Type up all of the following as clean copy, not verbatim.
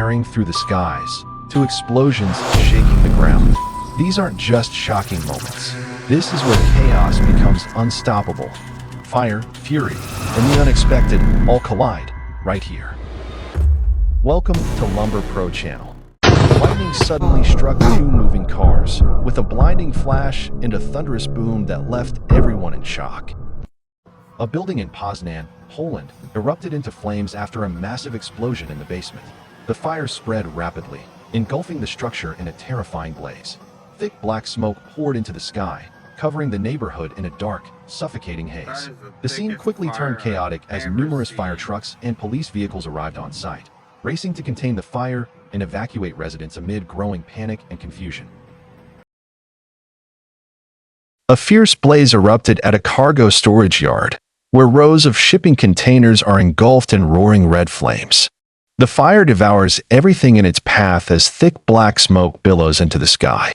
tearing through the skies to explosions shaking the ground. These aren't just shocking moments. This is where chaos becomes unstoppable. Fire, fury, and the unexpected all collide right here. Welcome to lumberpro channel. Lightning suddenly struck two moving cars with a blinding flash and a thunderous boom that left everyone in shock. A building in Poznan, Poland, erupted into flames after a massive explosion in the basement. The fire spread rapidly, engulfing the structure in a terrifying blaze. Thick black smoke poured into the sky, covering the neighborhood in a dark, suffocating haze. The scene quickly turned chaotic as numerous fire trucks and police vehicles arrived on site, racing to contain the fire and evacuate residents amid growing panic and confusion. A fierce blaze erupted at a cargo storage yard, where rows of shipping containers are engulfed in roaring red flames. The fire devours everything in its path as thick black smoke billows into the sky.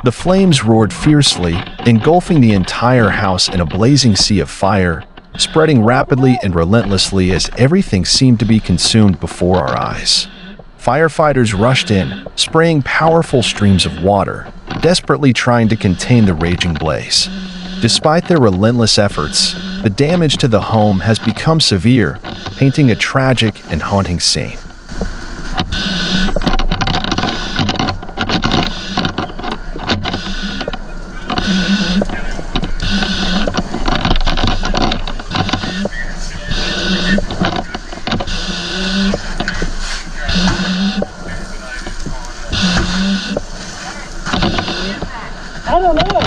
The flames roared fiercely, engulfing the entire house in a blazing sea of fire, spreading rapidly and relentlessly as everything seemed to be consumed before our eyes. Firefighters rushed in, spraying powerful streams of water, desperately trying to contain the raging blaze. Despite their relentless efforts, the damage to the home has become severe, painting a tragic and haunting scene. I don't know.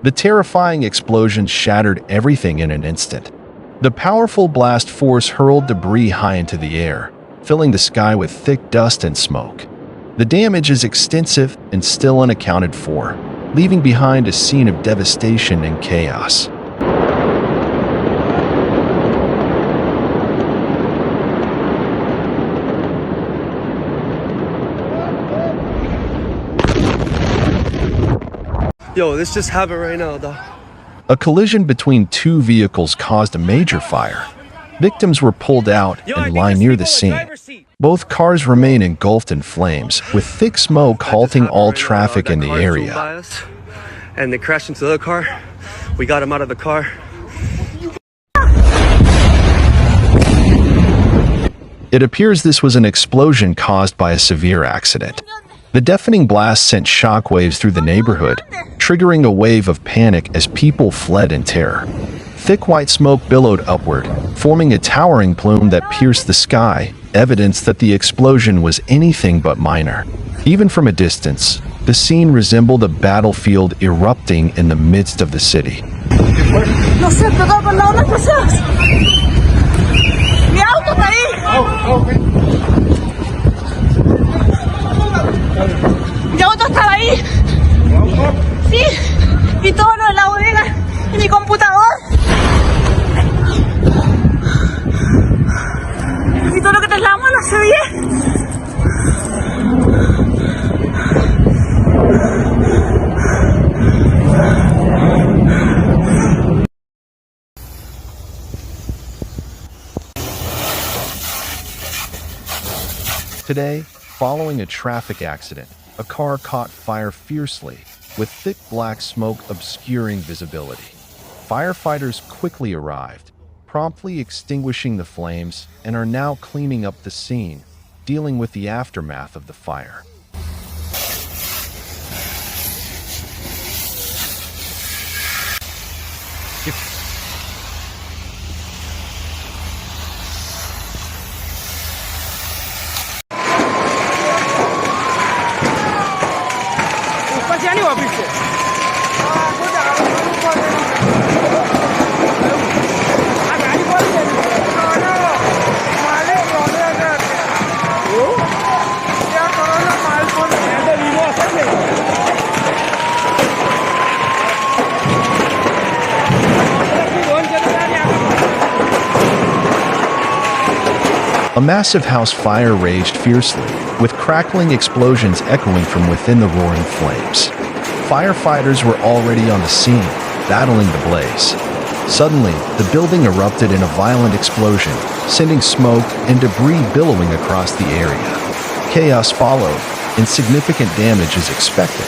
The terrifying explosion shattered everything in an instant. The powerful blast force hurled debris high into the air, filling the sky with thick dust and smoke. The damage is extensive and still unaccounted for, leaving behind a scene of devastation and chaos. Yo, this just happened right now, though. A collision between two vehicles caused a major fire. Victims were pulled out and lie near the scene, Both cars remain engulfed in flames, with thick smoke halting all traffic in the area. And they crashed into the other car. We got him out of the car. It appears this was an explosion caused by a severe accident. The deafening blast sent shockwaves through the neighborhood, triggering a wave of panic as people fled in terror. Thick white smoke billowed upward, forming a towering plume that pierced the sky, evidence that the explosion was anything but minor. Even from a distance, the scene resembled a battlefield erupting in the midst of the city. No sé, pegó con las otras personas. Mi auto está ahí. Mi auto estaba ahí. Sí. Y todo lo de la bodega. Y mi computador. Y todo lo que trasladamos no se ve. Today, following a traffic accident, a car caught fire fiercely, with thick black smoke obscuring visibility. Firefighters quickly arrived, promptly extinguishing the flames, and are now cleaning up the scene, dealing with the aftermath of the fire. A massive house fire raged fiercely, with crackling explosions echoing from within the roaring flames. Firefighters were already on the scene, battling the blaze. Suddenly, the building erupted in a violent explosion, sending smoke and debris billowing across the area. Chaos followed, and significant damage is expected.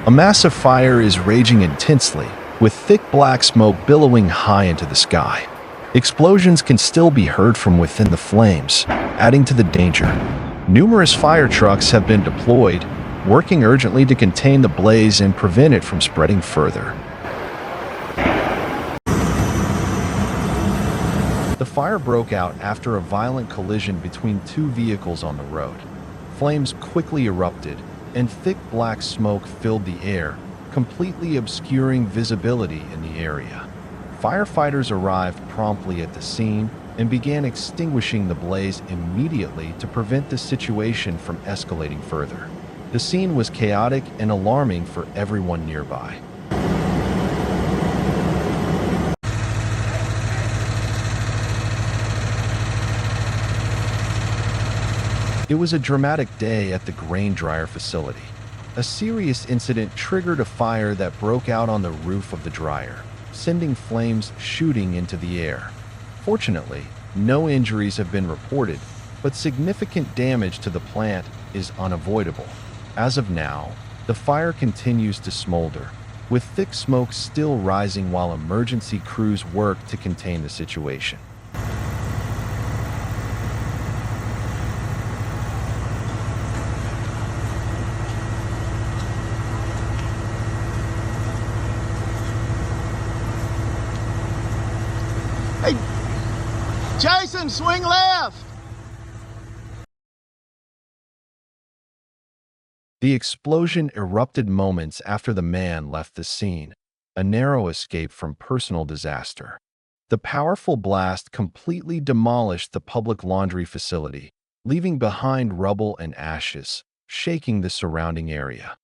A massive fire is raging intensely, with thick black smoke billowing high into the sky. Explosions can still be heard from within the flames, adding to the danger. Numerous fire trucks have been deployed, working urgently to contain the blaze and prevent it from spreading further. The fire broke out after a violent collision between two vehicles on the road. Flames quickly erupted, and thick black smoke filled the air, completely obscuring visibility in the area. Firefighters arrived promptly at the scene and began extinguishing the blaze immediately to prevent the situation from escalating further. The scene was chaotic and alarming for everyone nearby. It was a dramatic day at the grain dryer facility. A serious incident triggered a fire that broke out on the roof of the dryer, sending flames shooting into the air. Fortunately, no injuries have been reported, but significant damage to the plant is unavoidable. As of now, the fire continues to smolder, with thick smoke still rising while emergency crews work to contain the situation. Hey, Jason, swing left. The explosion erupted moments after the man left the scene, a narrow escape from personal disaster. The powerful blast completely demolished the public laundry facility, leaving behind rubble and ashes, shaking the surrounding area.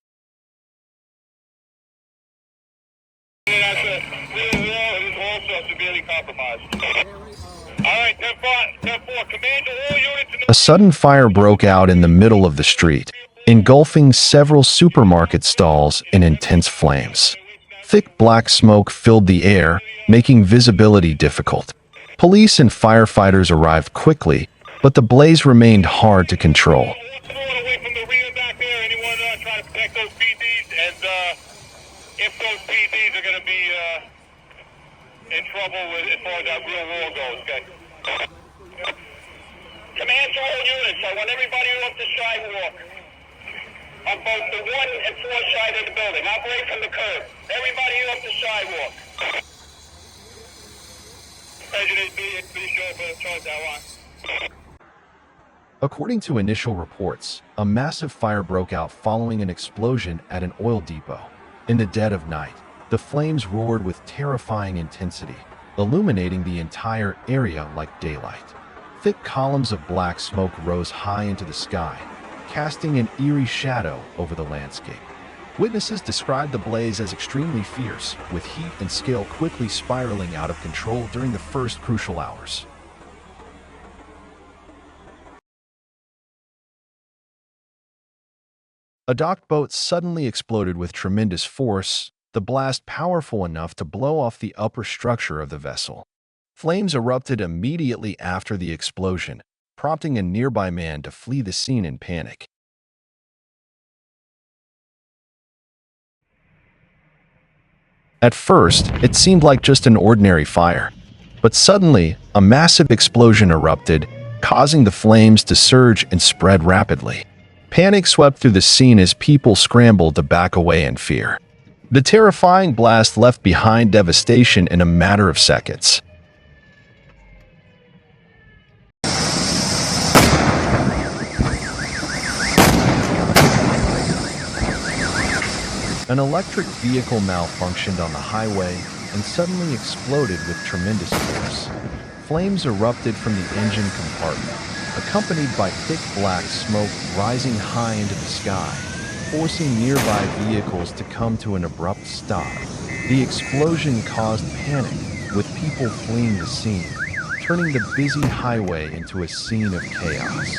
A sudden fire broke out in the middle of the street, engulfing several supermarket stalls in intense flames. Thick black smoke filled the air, making visibility difficult. Police and firefighters arrived quickly, but the blaze remained hard to control. If those PDs are going to be in trouble as far as that real war goes, okay? Command to all units, I want everybody off the sidewalk on both the 1 and 4 side of the building. Operate from the curb. Everybody off the sidewalk. President, please show up for the charge that one. According to initial reports, a massive fire broke out following an explosion at an oil depot. In the dead of night, the flames roared with terrifying intensity, illuminating the entire area like daylight. Thick columns of black smoke rose high into the sky, casting an eerie shadow over the landscape. Witnesses described the blaze as extremely fierce, with heat and scale quickly spiraling out of control during the first crucial hours. A docked boat suddenly exploded with tremendous force, the blast powerful enough to blow off the upper structure of the vessel. Flames erupted immediately after the explosion, prompting a nearby man to flee the scene in panic. At first, it seemed like just an ordinary fire, but suddenly, a massive explosion erupted, causing the flames to surge and spread rapidly. Panic swept through the scene as people scrambled to back away in fear. The terrifying blast left behind devastation in a matter of seconds. An electric vehicle malfunctioned on the highway and suddenly exploded with tremendous force. Flames erupted from the engine compartment, accompanied by thick black smoke rising high into the sky, forcing nearby vehicles to come to an abrupt stop. The explosion caused panic, with people fleeing the scene, turning the busy highway into a scene of chaos.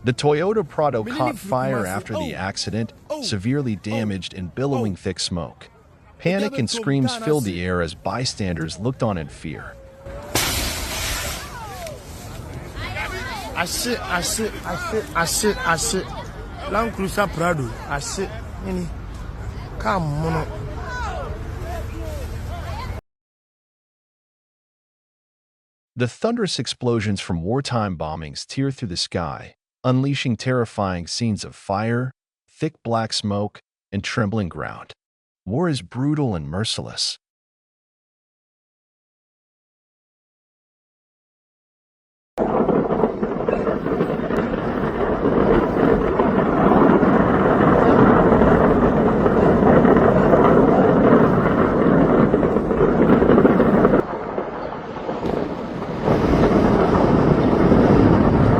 The Toyota Prado caught fire after the accident, severely damaged and billowing thick smoke. Panic and screams filled the air as bystanders looked on in fear. Land Cruiser Prado, come on. The thunderous explosions from wartime bombings tear through the sky, unleashing terrifying scenes of fire, thick black smoke, and trembling ground. War is brutal and merciless.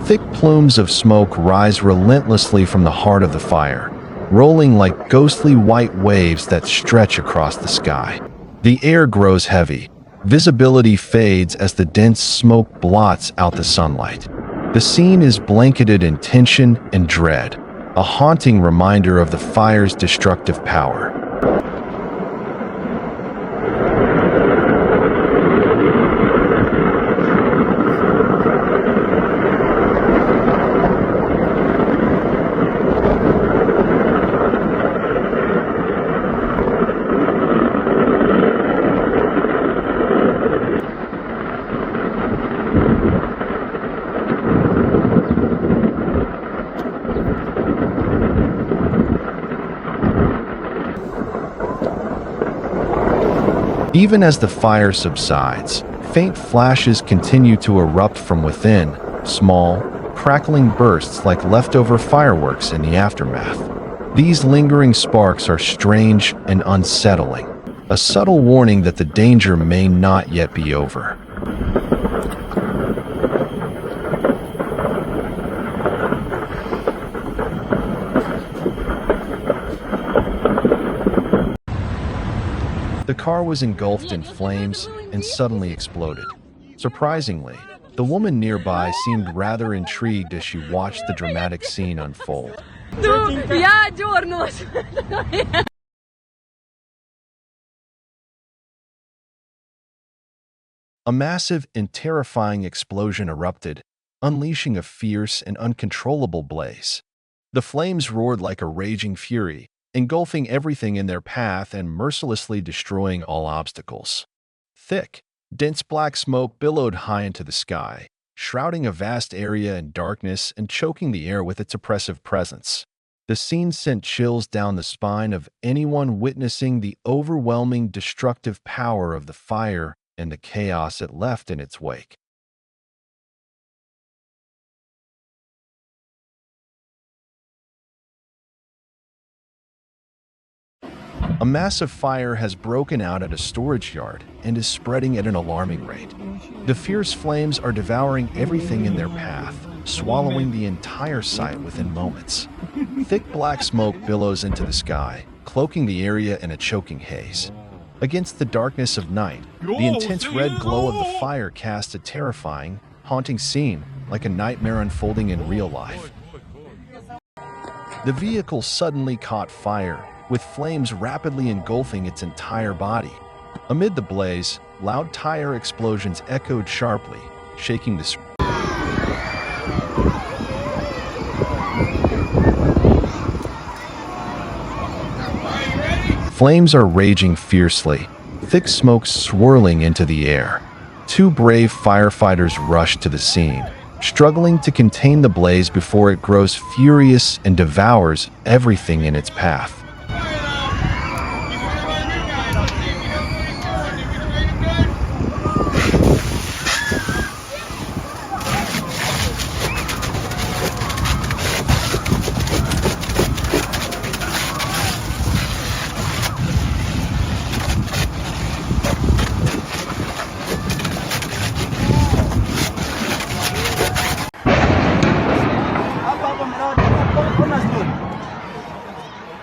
Thick plumes of smoke rise relentlessly from the heart of the fire, rolling like ghostly white waves that stretch across the sky. The air grows heavy. Visibility fades as the dense smoke blots out the sunlight. The scene is blanketed in tension and dread, a haunting reminder of the fire's destructive power. Even as the fire subsides, faint flashes continue to erupt from within, small, crackling bursts like leftover fireworks in the aftermath. These lingering sparks are strange and unsettling, a subtle warning that the danger may not yet be over. The car was engulfed in flames and suddenly exploded. Surprisingly, the woman nearby seemed rather intrigued as she watched the dramatic scene unfold. A massive and terrifying explosion erupted, unleashing a fierce and uncontrollable blaze. The flames roared like a raging fury, engulfing everything in their path and mercilessly destroying all obstacles. Thick, dense black smoke billowed high into the sky, shrouding a vast area in darkness and choking the air with its oppressive presence. The scene sent chills down the spine of anyone witnessing the overwhelming destructive power of the fire and the chaos it left in its wake. A massive fire has broken out at a storage yard and is spreading at an alarming rate. The fierce flames are devouring everything in their path, swallowing the entire site within moments. Thick black smoke billows into the sky, cloaking the area in a choking haze. Against the darkness of night, the intense red glow of the fire casts a terrifying, haunting scene, like a nightmare unfolding in real life. The vehicle suddenly caught fire, with flames rapidly engulfing its entire body. Amid the blaze, loud tire explosions echoed sharply, shaking the street. Flames are raging fiercely, thick smoke swirling into the air. Two brave firefighters rush to the scene, struggling to contain the blaze before it grows furious and devours everything in its path.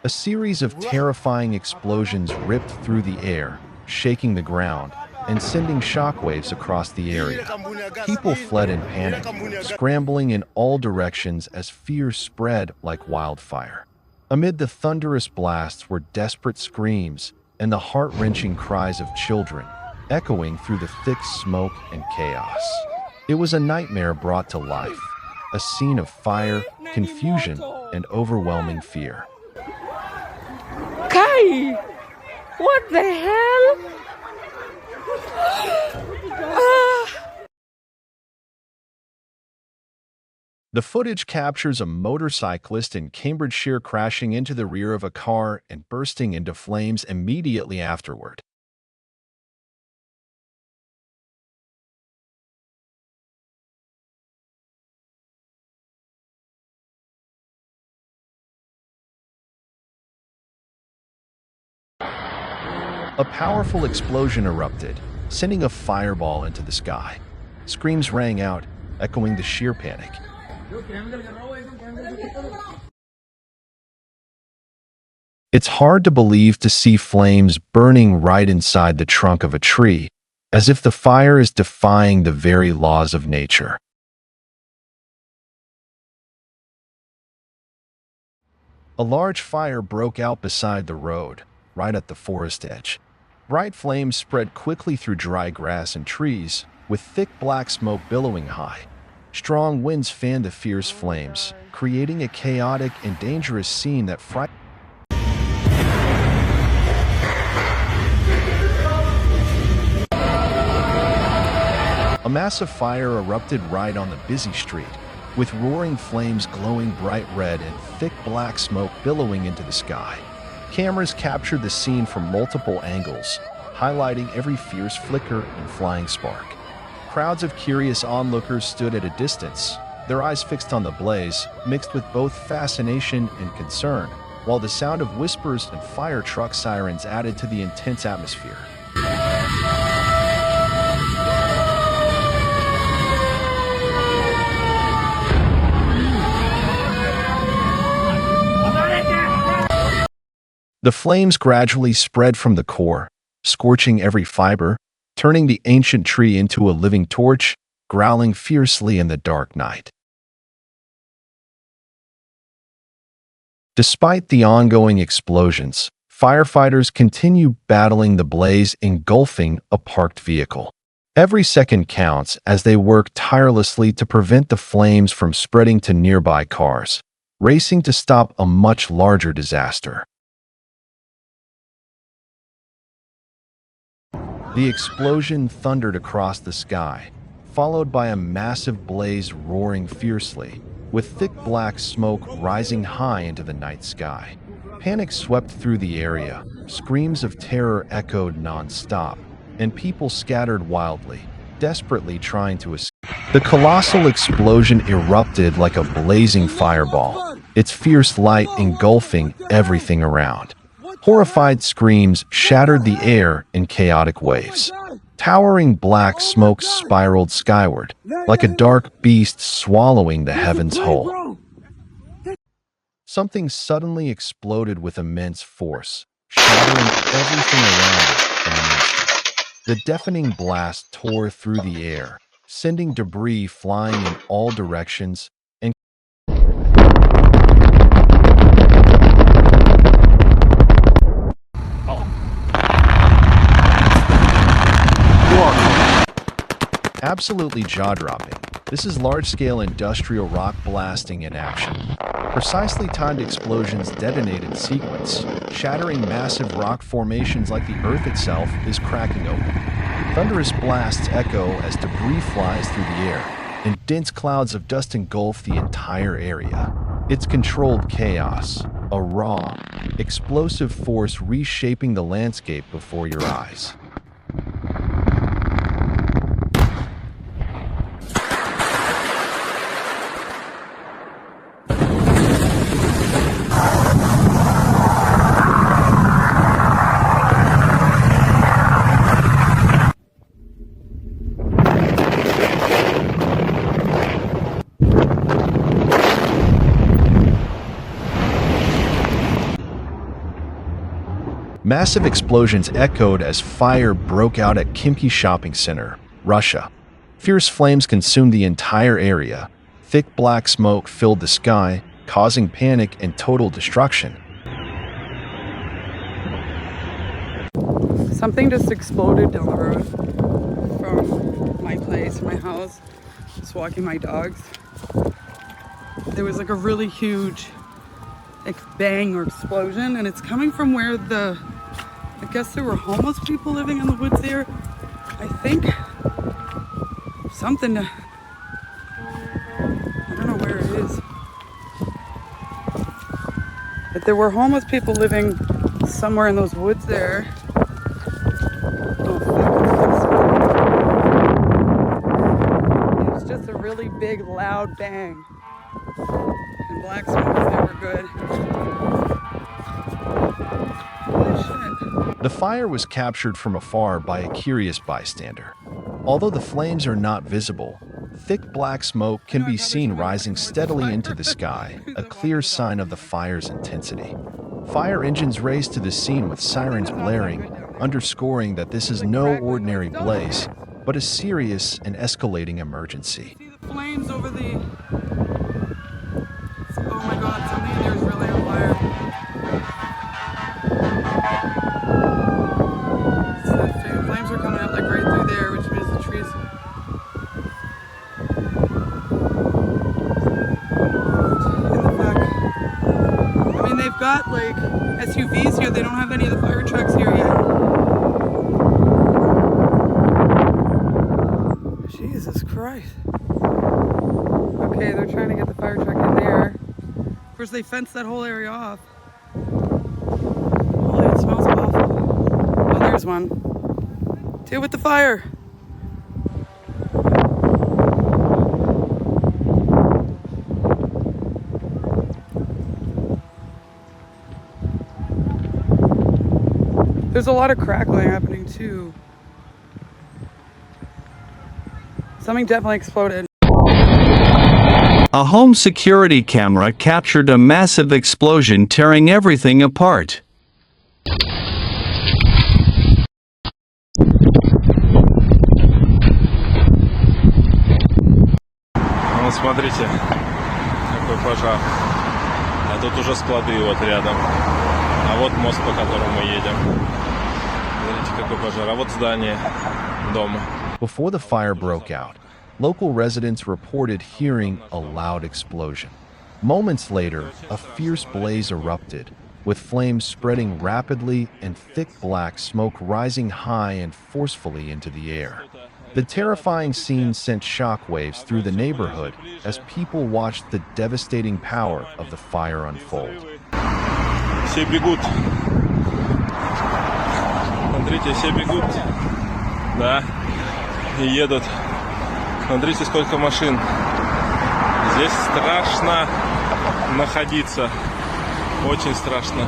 A series of terrifying explosions ripped through the air, shaking the ground and sending shockwaves across the area. People fled in panic, scrambling in all directions as fear spread like wildfire. Amid the thunderous blasts were desperate screams and the heart-wrenching cries of children, echoing through the thick smoke and chaos. It was a nightmare brought to life, a scene of fire, confusion, and overwhelming fear. Kai! What the hell? The footage captures a motorcyclist in Cambridgeshire crashing into the rear of a car and bursting into flames immediately afterward. A powerful explosion erupted, sending a fireball into the sky. Screams rang out, echoing the sheer panic. It's hard to believe to see flames burning right inside the trunk of a tree, as if the fire is defying the very laws of nature. A large fire broke out beside the road, right at the forest edge. Bright flames spread quickly through dry grass and trees, with thick black smoke billowing high. Strong winds fanned the fierce flames, creating a chaotic and dangerous scene that frightened. A massive fire erupted right on the busy street, with roaring flames glowing bright red and thick black smoke billowing into the sky. Cameras captured the scene from multiple angles, highlighting every fierce flicker and flying spark. Crowds of curious onlookers stood at a distance, their eyes fixed on the blaze, mixed with both fascination and concern, while the sound of whispers and fire truck sirens added to the intense atmosphere. The flames gradually spread from the core, scorching every fiber, turning the ancient tree into a living torch, growling fiercely in the dark night. Despite the ongoing explosions, firefighters continue battling the blaze engulfing a parked vehicle. Every second counts as they work tirelessly to prevent the flames from spreading to nearby cars, racing to stop a much larger disaster. The explosion thundered across the sky, followed by a massive blaze roaring fiercely, with thick black smoke rising high into the night sky. Panic swept through the area, screams of terror echoed non-stop, and people scattered wildly, desperately trying to escape. The colossal explosion erupted like a blazing fireball, its fierce light engulfing everything around. Horrified screams shattered the air in chaotic waves. Towering black smoke spiraled skyward, like a dark beast swallowing the heavens whole. Something suddenly exploded with immense force, shattering everything around it in an instant. The deafening blast tore through the air, sending debris flying in all directions. Absolutely jaw-dropping. This is large-scale industrial rock blasting in action. Precisely timed explosions detonate in sequence, shattering massive rock formations like the Earth itself is cracking open. Thunderous blasts echo as debris flies through the air, and dense clouds of dust engulf the entire area. It's controlled chaos, a raw, explosive force reshaping the landscape before your eyes. Massive explosions echoed as fire broke out at Kimki Shopping Center, Russia. Fierce flames consumed the entire area. Thick black smoke filled the sky, causing panic and total destruction. Something just exploded down the road from my place, my house. Just walking my dogs. There was like a really huge bang or explosion, and it's coming from where I guess there were homeless people living in the woods there. I think something, I don't know where it is. But there were homeless people living somewhere in those woods there. It was just a really big, loud bang. And black smoke was never good. Holy shit. The fire was captured from afar by a curious bystander. Although the flames are not visible, thick black smoke can be seen rising steadily into the sky, a clear sign of the fire's intensity. Fire engines raced to the scene with sirens blaring, underscoring that this is no ordinary blaze, but a serious and escalating emergency. See the flames over the... Oh my god, something in there is really on fire. The flames are coming out like right through there, which means the trees... In the back. I mean, they've got like SUVs here, they don't have any of the fire trucks here yet. Jesus Christ. Okay, they're trying to get the fire truck in there. Of course, they fenced that whole area off. Holy, it smells awful. Oh, there's one. Deal with the fire. There's a lot of crackling happening too. Something definitely exploded. A home security camera captured a massive explosion tearing everything apart. Вот смотрите, какой пожар. А тут уже склады вот рядом. А вот мост, по которому мы едем. Смотрите, какой пожар. А вот здание дома. Before the fire broke out, local residents reported hearing a loud explosion. Moments later, a fierce blaze erupted, with flames spreading rapidly and thick black smoke rising high and forcefully into the air. The terrifying scene sent shockwaves through the neighborhood as people watched the devastating power of the fire unfold. Все бегут. Смотрите, все бегут. Да. И едут. Смотрите, сколько машин. Здесь страшно находиться. Очень страшно.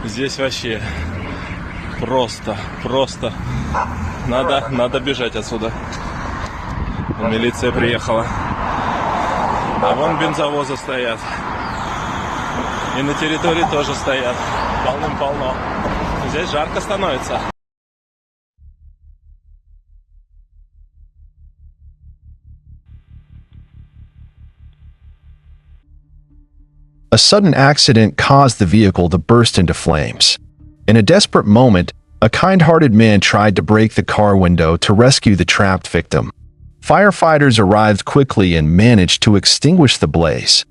Здесь вообще просто. Надо бежать отсюда. Милиция приехала. А вон бензовозы стоят. И на территории тоже стоят. Полным-полно. Здесь жарко становится. A sudden accident caused the vehicle to burst into flames. In a desperate moment, a kind-hearted man tried to break the car window to rescue the trapped victim. Firefighters arrived quickly and managed to extinguish the blaze.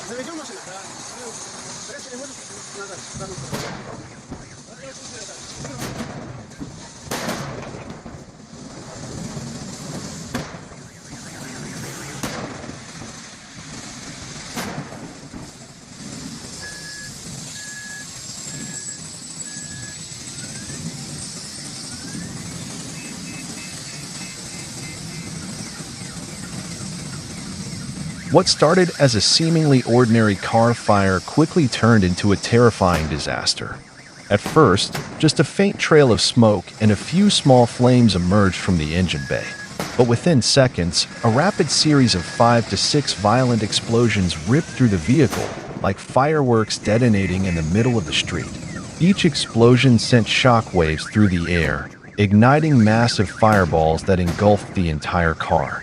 Заведем машину? Да. Если не можешь, назад. What started as a seemingly ordinary car fire quickly turned into a terrifying disaster. At first, just a faint trail of smoke and a few small flames emerged from the engine bay. But within seconds, a rapid series of 5 to 6 violent explosions ripped through the vehicle, like fireworks detonating in the middle of the street. Each explosion sent shockwaves through the air, igniting massive fireballs that engulfed the entire car.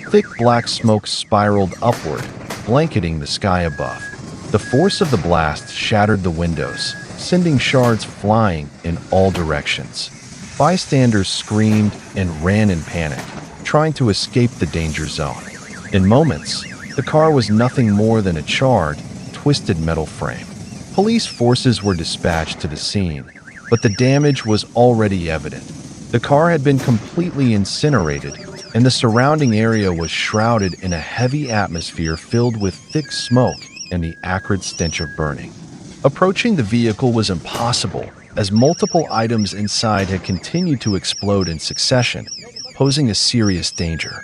Thick black smoke spiraled upward, blanketing the sky above. The force of the blast shattered the windows, sending shards flying in all directions. Bystanders screamed and ran in panic, trying to escape the danger zone. In moments, the car was nothing more than a charred, twisted metal frame. Police forces were dispatched to the scene, but the damage was already evident. The car had been completely incinerated, and the surrounding area was shrouded in a heavy atmosphere filled with thick smoke and the acrid stench of burning. Approaching the vehicle was impossible, as multiple items inside had continued to explode in succession, posing a serious danger.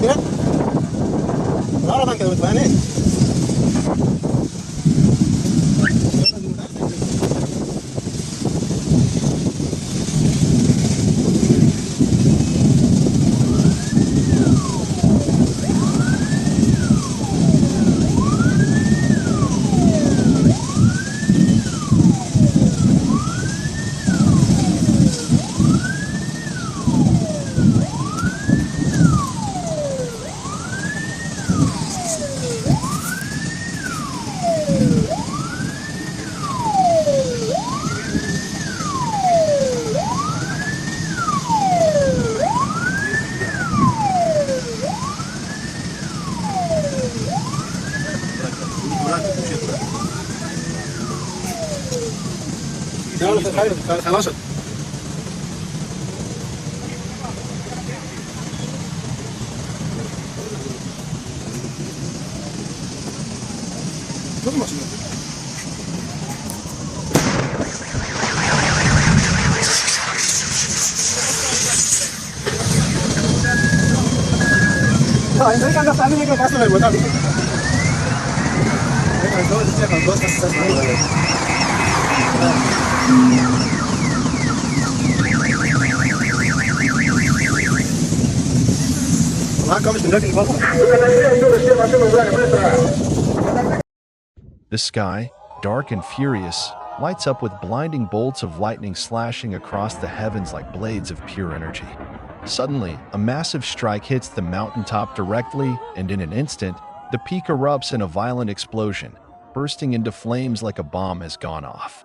Mira. Ahora van que van, خلاص. The sky, dark and furious, lights up with blinding bolts of lightning slashing across the heavens like blades of pure energy. Suddenly, a massive strike hits the mountaintop directly, and in an instant, the peak erupts in a violent explosion, bursting into flames like a bomb has gone off.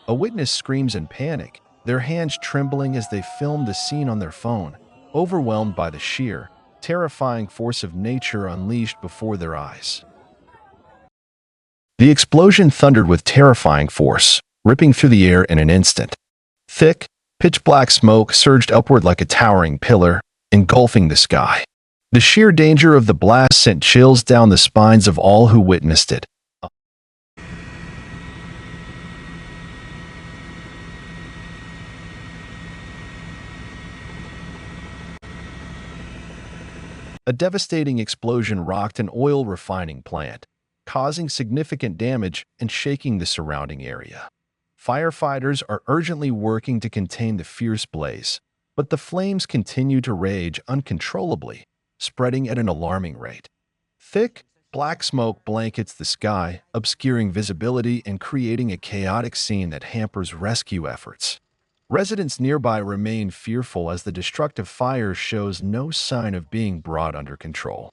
A witness screams in panic, their hands trembling as they film the scene on their phone, overwhelmed by the sheer, terrifying force of nature unleashed before their eyes. The explosion thundered with terrifying force, ripping through the air in an instant. Thick, pitch-black smoke surged upward like a towering pillar, engulfing the sky. The sheer danger of the blast sent chills down the spines of all who witnessed it. A devastating explosion rocked an oil refining plant, causing significant damage and shaking the surrounding area. Firefighters are urgently working to contain the fierce blaze, but the flames continue to rage uncontrollably, spreading at an alarming rate. Thick, black smoke blankets the sky, obscuring visibility and creating a chaotic scene that hampers rescue efforts. Residents nearby remain fearful as the destructive fire shows no sign of being brought under control.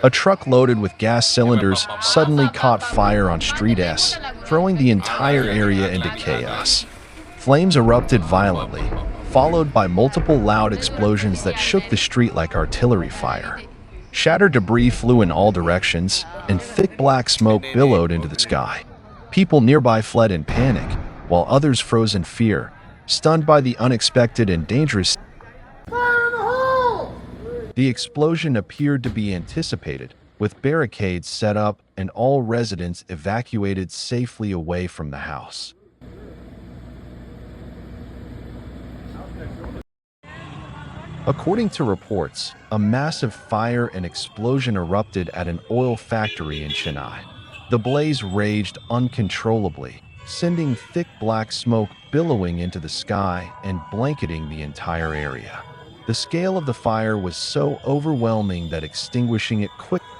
A truck loaded with gas cylinders suddenly caught fire on Street S, throwing the entire area into chaos. Flames erupted violently, followed by multiple loud explosions that shook the street like artillery fire. Shattered debris flew in all directions, and thick black smoke billowed into the sky. People nearby fled in panic, while others froze in fear, stunned by the unexpected and dangerous. The explosion appeared to be anticipated, with barricades set up and all residents evacuated safely away from the house. According to reports, a massive fire and explosion erupted at an oil factory in Chennai. The blaze raged uncontrollably, sending thick black smoke billowing into the sky and blanketing the entire area. The scale of the fire was so overwhelming that extinguishing it quickly